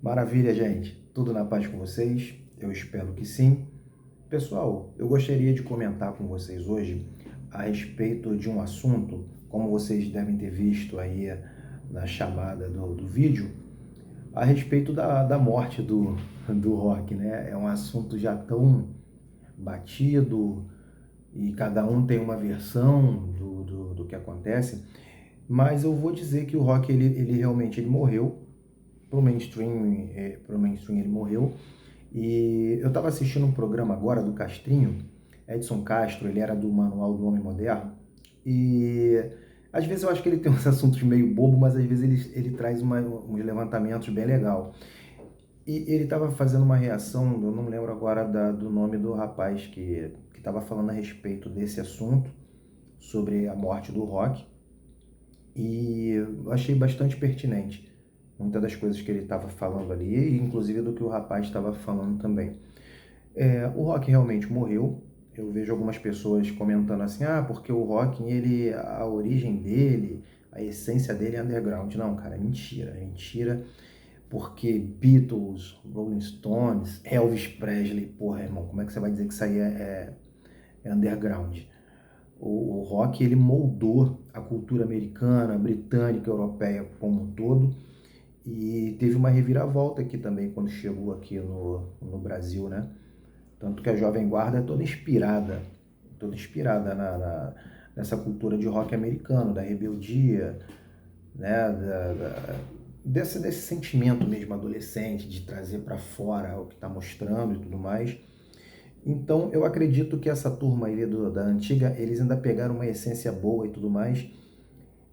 Maravilha, gente. Tudo na paz com vocês? Eu espero que sim. Pessoal, eu gostaria de comentar com vocês hoje a respeito de um assunto, como vocês devem ter visto aí na chamada do vídeo, a respeito da morte do rock, né? É um assunto já tão batido e cada um tem uma versão do que acontece, mas eu vou dizer que o rock ele realmente ele morreu. Pro mainstream ele morreu. E eu estava assistindo um programa agora do Castrinho, Edson Castro, ele era do Manual do Homem Moderno, e às vezes eu acho que ele tem uns assuntos meio bobo, mas às vezes ele traz uns levantamentos bem legal. E ele estava fazendo uma reação, eu não lembro agora do nome do rapaz que estava falando a respeito desse assunto, sobre a morte do rock, e eu achei bastante pertinente muitas das coisas que ele estava falando ali, e inclusive do que o rapaz estava falando também. O rock realmente morreu. Eu vejo algumas pessoas comentando assim, porque o rock, a origem dele, a essência dele é underground. Não, cara, é mentira, porque Beatles, Rolling Stones, Elvis Presley, porra, irmão, como é que você vai dizer que isso aí é underground? O rock, ele moldou a cultura americana, britânica, europeia como um todo, e teve uma reviravolta aqui também quando chegou aqui no Brasil, né? Tanto que a Jovem Guarda é toda inspirada nessa cultura de rock americano, da rebeldia, né? Desse sentimento mesmo adolescente, de trazer para fora o que está mostrando e tudo mais. Então, eu acredito que essa turma aí da antiga, eles ainda pegaram uma essência boa e tudo mais,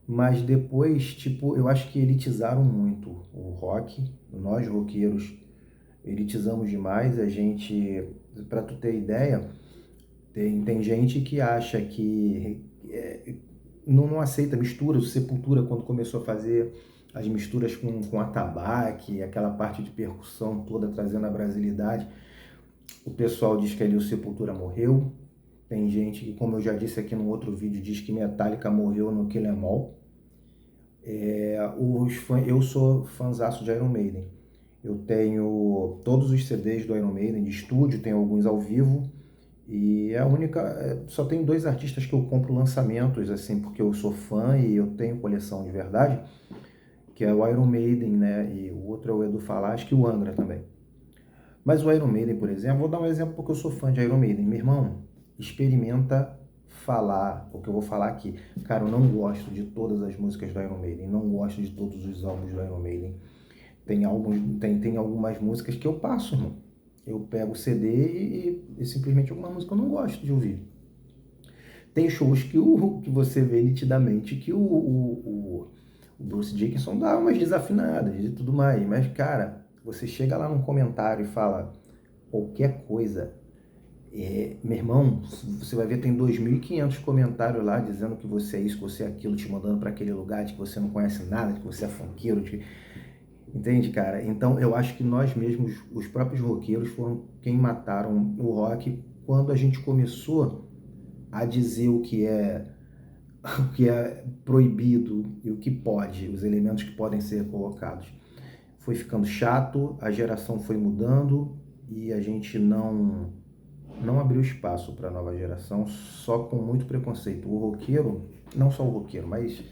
mas depois, tipo, eu acho que elitizaram muito o rock. Nós, roqueiros, elitizamos demais. A gente, para tu ter ideia, tem gente que acha que não aceita mistura. O Sepultura, quando começou a fazer as misturas com atabaque, aquela parte de percussão toda trazendo a brasilidade, o pessoal diz que ali o Sepultura morreu. Tem gente que, como eu já disse aqui no outro vídeo, diz que Metallica morreu no Kill 'Em All. Eu sou fãzaço de Iron Maiden. Eu tenho todos os CDs do Iron Maiden de estúdio, tenho alguns ao vivo. E é a única. Só tem dois artistas que eu compro lançamentos, assim, porque eu sou fã e eu tenho coleção de verdade, que é o Iron Maiden, né? E o outro é o Edu Falaschi e o Angra também. Mas o Iron Maiden, por exemplo, vou dar um exemplo porque eu sou fã de Iron Maiden. Meu irmão, experimenta falar o que eu vou falar aqui. Cara, eu não gosto de todas as músicas do Iron Maiden, não gosto de todos os álbuns do Iron Maiden. Tem algumas músicas que eu passo, irmão. Eu pego o CD e simplesmente alguma música eu não gosto de ouvir. Tem shows que você vê nitidamente que o Bruce Dickinson dá umas desafinadas e tudo mais, mas, cara, você chega lá num comentário e fala qualquer coisa, meu irmão, você vai ver, tem 2.500 comentários lá dizendo que você é isso, que você é aquilo, te mandando para aquele lugar, de que você não conhece nada, de que você é funkeiro, entende, cara? Então, eu acho que nós mesmos, os próprios roqueiros, foram quem mataram o rock quando a gente começou a dizer o que é proibido e o que pode, os elementos que podem ser colocados. Foi ficando chato, a geração foi mudando e a gente não abriu espaço para a nova geração, só com muito preconceito. O roqueiro, não só o roqueiro, mas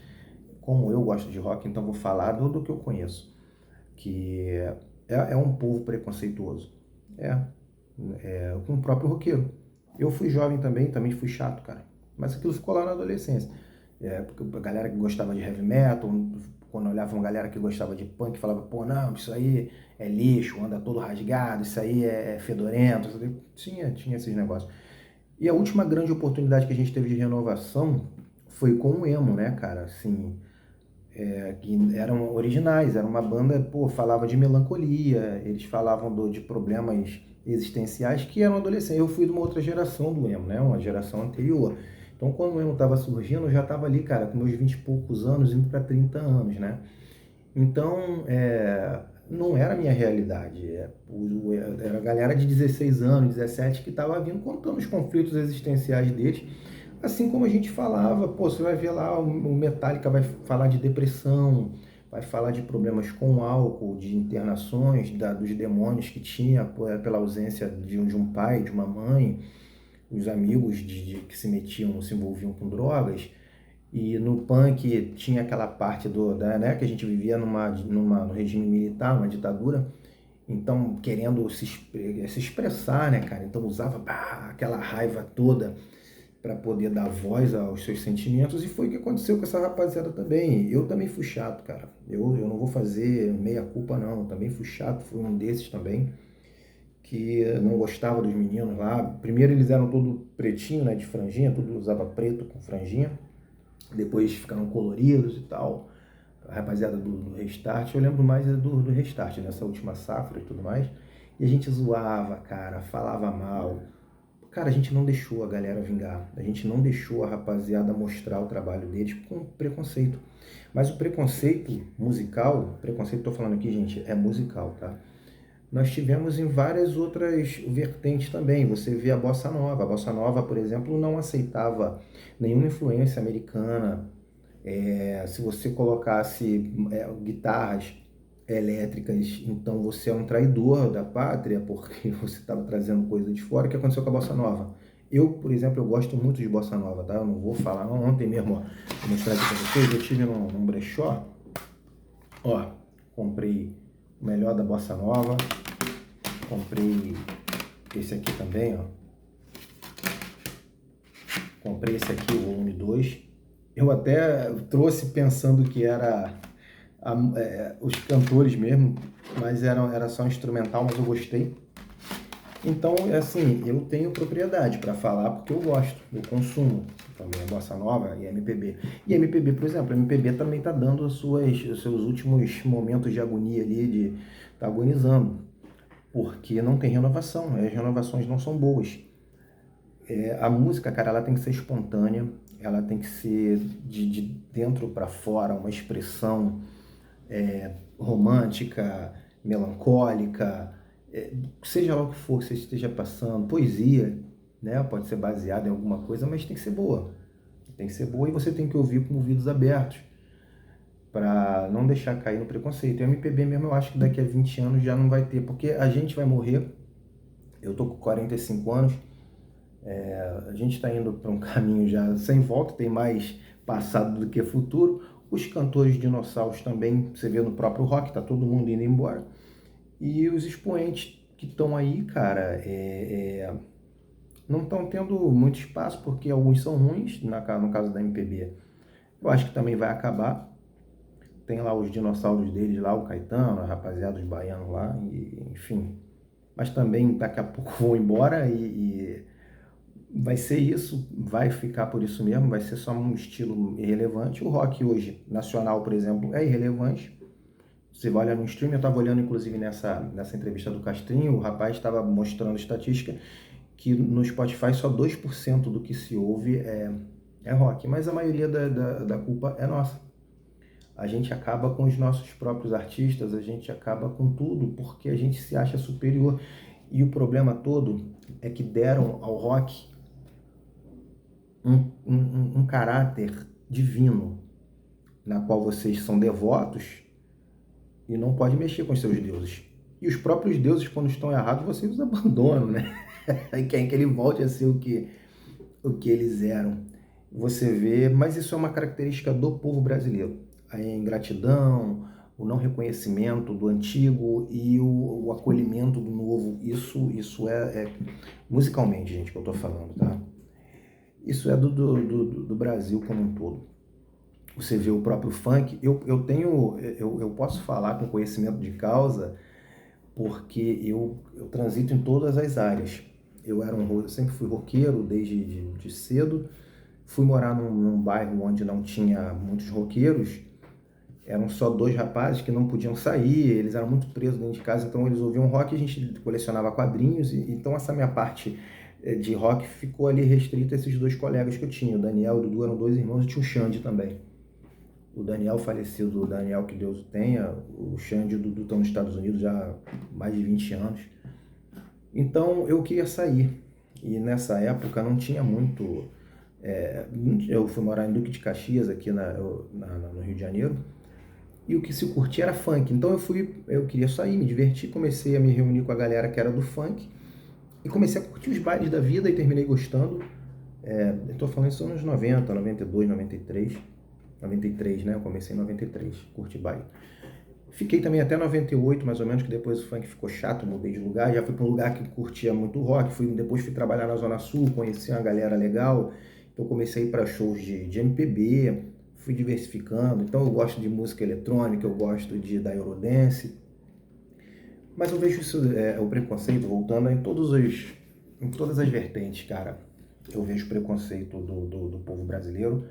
como eu gosto de rock, então vou falar do que eu conheço, que é um povo preconceituoso. Com o próprio roqueiro. Eu fui jovem também fui chato, cara. Mas aquilo ficou lá na adolescência. Porque a galera que gostava de heavy metal, quando olhava uma galera que gostava de punk, falava, pô, não, isso aí é lixo, anda todo rasgado, isso aí é fedorento. Tinha esses negócios. E a última grande oportunidade que a gente teve de renovação foi com o emo, né, cara? Assim, que eram originais, era uma banda, pô, falava de melancolia, eles falavam de problemas existenciais que eram adolescentes. Eu fui de uma outra geração do emo, né, uma geração anterior. Então, quando o emo estava surgindo, eu já estava ali, cara, com meus 20 e poucos anos, indo para 30 anos, né? Então, não era a minha realidade. Era a galera de 16 anos, 17, que estava vindo contando os conflitos existenciais deles. Assim como a gente falava, pô, você vai ver lá, o Metallica vai falar de depressão, vai falar de problemas com álcool, de internações, dos demônios que tinha pela ausência de um pai, de uma mãe, os amigos que se metiam, se envolviam com drogas. E no punk tinha aquela parte né, que a gente vivia no regime militar, numa ditadura, então querendo se expressar, né, cara? Então usava aquela raiva toda para poder dar voz aos seus sentimentos, e foi o que aconteceu com essa rapaziada também. Eu também fui chato, cara. Eu não vou fazer meia culpa, não. Eu também fui chato, fui um desses também, que não gostava dos meninos lá. Primeiro eles eram todo pretinho, né, de franjinha, tudo usava preto com franjinha. Depois ficaram coloridos e tal. A rapaziada do Restart, eu lembro mais do Restart, nessa última safra e tudo mais. E a gente zoava, cara, falava mal. Cara, a gente não deixou a galera vingar. A gente não deixou a rapaziada mostrar o trabalho deles com preconceito. Mas o preconceito musical, preconceito que eu tô falando aqui, gente, é musical, tá? Nós tivemos em várias outras vertentes também. Você vê a Bossa Nova. A Bossa Nova, por exemplo, não aceitava nenhuma influência americana. Se você colocasse guitarras elétricas, então você é um traidor da pátria, porque você estava trazendo coisa de fora. O que aconteceu com a Bossa Nova? Eu, por exemplo, eu gosto muito de Bossa Nova, tá? Eu não vou falar, não. Ontem mesmo, ó, vou mostrar aqui para vocês, eu tive num brechó, ó, comprei o melhor da Bossa Nova, comprei esse aqui também, ó, comprei esse aqui, o volume 2. Eu até trouxe pensando que era os cantores mesmo, mas era só instrumental, mas eu gostei. Então, assim, eu tenho propriedade para falar porque eu gosto, eu consumo também a Bossa Nova e a MPB. E a MPB, por exemplo, a MPB também está dando os seus últimos momentos de agonia ali, de tá agonizando, porque não tem renovação, as renovações não são boas. A música, cara, ela tem que ser espontânea, ela tem que ser de dentro para fora, uma expressão romântica, melancólica, seja lá o que for que você esteja passando, poesia, né? Pode ser baseada em alguma coisa, mas tem que ser boa. Tem que ser boa e você tem que ouvir com ouvidos abertos para não deixar cair no preconceito. E a MPB mesmo, eu acho que daqui a 20 anos já não vai ter, porque a gente vai morrer. Eu tô com 45 anos, a gente está indo para um caminho já sem volta, tem mais passado do que futuro. Os cantores dinossauros também, você vê no próprio rock, tá todo mundo indo embora. E os expoentes que estão aí, cara, não estão tendo muito espaço, porque alguns são ruins, no caso da MPB. Eu acho que também vai acabar. Tem lá os dinossauros deles lá, o Caetano, a rapaziada, os baianos lá, enfim. Mas também daqui a pouco vão embora e vai ser isso, vai ficar por isso mesmo, vai ser só um estilo irrelevante. O rock hoje, nacional, por exemplo, é irrelevante. Você vai olhar no stream, eu estava olhando inclusive nessa entrevista do Castrinho, o rapaz estava mostrando estatística que no Spotify só 2% do que se ouve é rock, mas a maioria da culpa é nossa. A gente acaba com os nossos próprios artistas, a gente acaba com tudo, porque a gente se acha superior. E o problema todo é que deram ao rock um caráter divino, na qual vocês são devotos e não pode mexer com os seus deuses. E os próprios deuses, quando estão errados, vocês os abandonam, né? E querem que ele volte a ser o que eles eram. Você vê, mas isso é uma característica do povo brasileiro. A ingratidão, o não reconhecimento do antigo e o acolhimento do novo. Isso é musicalmente, gente, que eu estou falando, tá? Isso é do Brasil como um todo. Você vê o próprio funk, eu posso falar com conhecimento de causa, porque eu transito em todas as áreas. Eu sempre fui roqueiro desde de cedo, fui morar num bairro onde não tinha muitos roqueiros, eram só dois rapazes que não podiam sair, eles eram muito presos dentro de casa, então eles ouviam rock, a gente colecionava quadrinhos, então essa minha parte de rock ficou ali restrita a esses dois colegas que eu tinha. O Daniel e o Dudu eram dois irmãos, e tinha o Xande também. O Daniel falecido, o Daniel que Deus o tenha, o Xande e o Dudu estão nos Estados Unidos já há mais de 20 anos. Então eu queria sair, e nessa época não tinha muito... eu fui morar em Duque de Caxias, aqui no Rio de Janeiro, e o que se curtia era funk. Então eu queria sair, me divertir, comecei a me reunir com a galera que era do funk e comecei a curtir os bailes da vida e terminei gostando. Eu tô falando isso nos anos 90, 92, 93. 93, né? Eu comecei em 93, curti baile. Fiquei também até 98, mais ou menos, que depois o funk ficou chato, mudei de lugar, já fui para um lugar que curtia muito rock, depois fui trabalhar na Zona Sul, conheci uma galera legal, então comecei a ir para shows de MPB, fui diversificando, então eu gosto de música eletrônica, eu gosto da Eurodance, mas eu vejo isso, o preconceito voltando em todas as vertentes, cara. Eu vejo preconceito do povo brasileiro,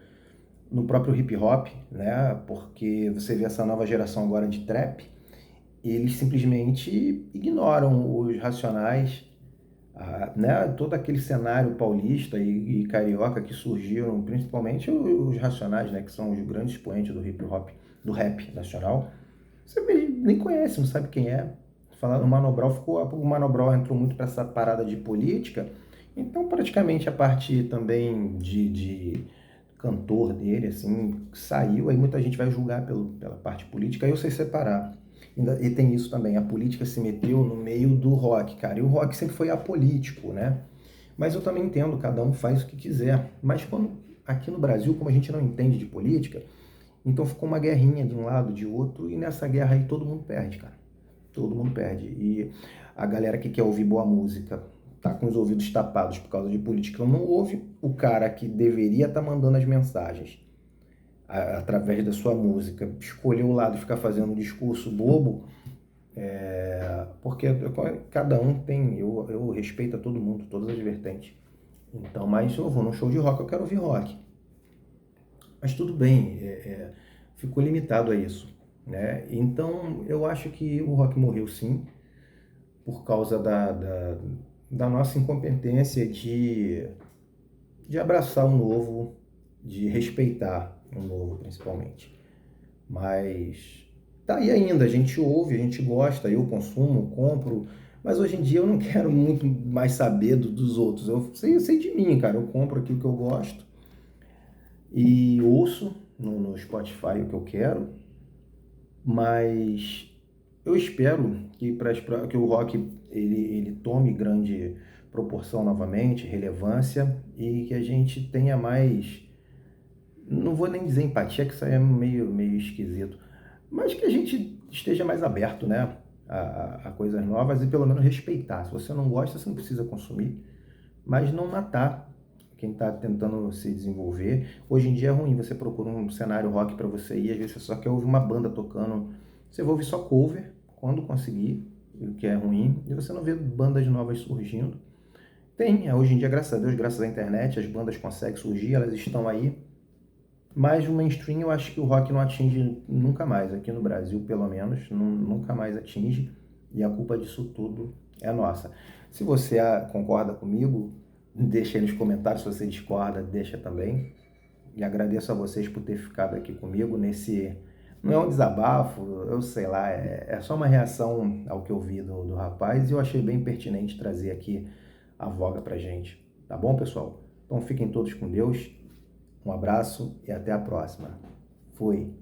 no próprio hip hop, né? Porque você vê essa nova geração agora de trap, eles simplesmente ignoram os Racionais, né? Todo aquele cenário paulista e carioca que surgiram, principalmente os Racionais, né? Que são os grandes expoentes do hip hop, do rap nacional. Você nem conhece, não sabe quem é. Falando, o Mano Brown entrou muito para essa parada de política, então praticamente a parte também de cantor dele, assim, saiu, aí muita gente vai julgar pela parte política, aí eu sei separar. E tem isso também, a política se meteu no meio do rock, cara, e o rock sempre foi apolítico, né? Mas eu também entendo, cada um faz o que quiser. Mas aqui no Brasil, como a gente não entende de política, então ficou uma guerrinha de um lado, de outro, e nessa guerra aí todo mundo perde, cara. Todo mundo perde. E a galera que quer ouvir boa música tá com os ouvidos tapados por causa de política, não ouve o cara que deveria estar mandando as mensagens através da sua música, escolher o lado e ficar fazendo um discurso bobo, porque cada um tem, eu respeito a todo mundo, todas as vertentes. Então, mas eu vou num show de rock, eu quero ouvir rock. Mas tudo bem, ficou limitado a isso, né? Então, eu acho que o rock morreu sim, por causa da nossa incompetência de abraçar o novo, de respeitar o novo, principalmente. Mas tá aí ainda, a gente ouve, a gente gosta, eu consumo, compro, mas hoje em dia eu não quero muito mais saber dos outros. Eu sei de mim, cara, eu compro aquilo que eu gosto e ouço no Spotify o que eu quero, mas eu espero que o rock ele tome grande proporção novamente, relevância, e que a gente tenha mais, não vou nem dizer empatia, que isso aí é meio esquisito, mas que a gente esteja mais aberto, né, a coisas novas e pelo menos respeitar. Se você não gosta, você não precisa consumir, mas não matar quem está tentando se desenvolver. Hoje em dia é ruim, você procura um cenário rock para você ir, às vezes você só quer ouvir uma banda tocando, você vai ouvir só cover, quando conseguir, o que é ruim, e você não vê bandas novas surgindo. Tem, hoje em dia, graças a Deus, graças à internet, as bandas conseguem surgir, elas estão aí, mas o mainstream eu acho que o rock não atinge nunca mais, aqui no Brasil pelo menos, nunca mais atinge, e a culpa disso tudo é nossa. Se você concorda comigo, deixa aí nos comentários. Se você discorda, deixa também. E agradeço a vocês por ter ficado aqui comigo nesse... Não é um desabafo, eu sei lá, é só uma reação ao que eu vi do rapaz, e eu achei bem pertinente trazer aqui a voga pra gente. Tá bom, pessoal? Então fiquem todos com Deus, um abraço e até a próxima. Fui!